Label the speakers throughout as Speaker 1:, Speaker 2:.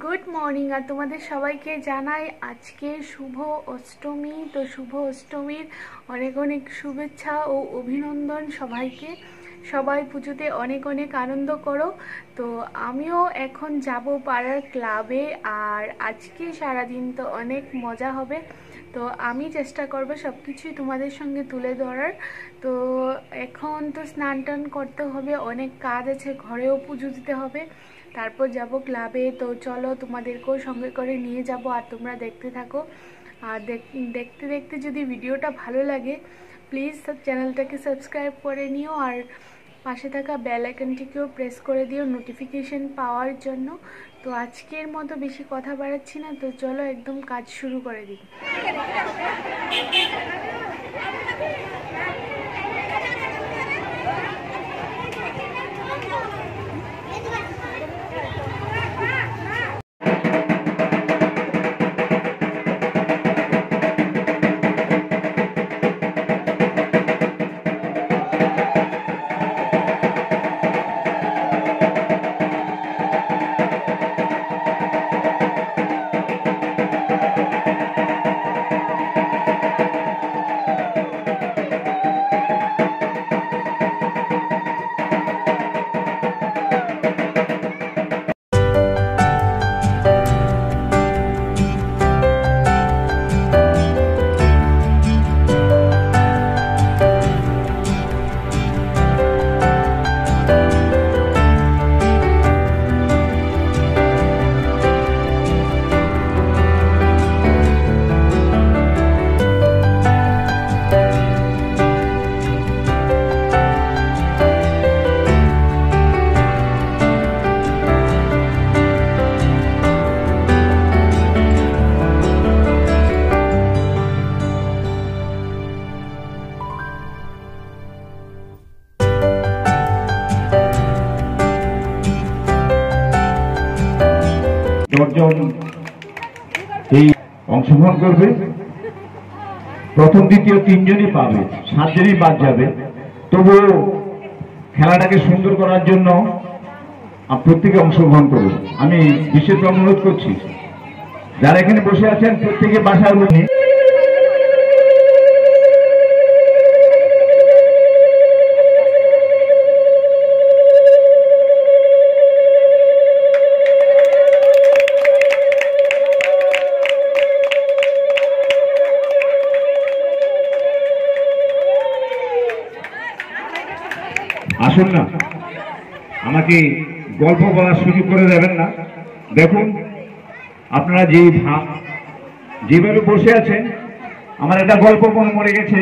Speaker 1: Good morning. আর তোমাদের সবাইকে জানাই আজকে শুভ অষ্টমী। তো শুভ অষ্টমীর অনেক অনেক শুভেচ্ছা ও অভিনন্দন সবাইকে। সবাই পুজোতে অনেক অনেক আনন্দ করো। তো আমিও এখন যাব পাড়ার ক্লাবে, আর আজকে সারাদিন তো অনেক মজা হবে। তো আমি চেষ্টা করব সব কিছুই তোমাদের সঙ্গে তুলে ধরার। তো এখন তো স্নান টান করতে হবে, অনেক কাজ আছে, ঘরেও পুজো দিতে হবে, তারপর যাব ক্লাবে। তো চলো তোমাদেরকেও সঙ্গে করে নিয়ে যাব, আর তোমরা দেখতে থাকো। আর দেখতে দেখতে যদি ভিডিওটা ভালো লাগে প্লিজ চ্যানেলটাকে সাবস্ক্রাইব করে নিও, আর পাশে থাকা বেল আইকনটিকেও প্রেস করে দিও নোটিফিকেশন পাওয়ার জন্য। তো আজকের মতো বেশি কথা বাড়াচ্ছি না, তো চলো একদম কাজ শুরু করে দিই।
Speaker 2: এই অংশগ্রহণ করবে, প্রথম দ্বিতীয় তিনজনই পাবে, 7 জনই বাদ যাবে। তবুও খেলাটাকে সুন্দর করার জন্য প্রত্যেকে অংশগ্রহণ করুন। আমি বিশেষ অনুরোধ করছি যারা এখানে বসে আছেন প্রত্যেকে বাসার মধ্যে আসুন না, আমাকে গল্প বলার সুযোগ করে দেবেন না। দেখুন আপনারা যেভাবে বসে আছেন, আমার একটা গল্প মনে পড়ে গেছে।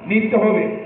Speaker 2: নিতে হবে।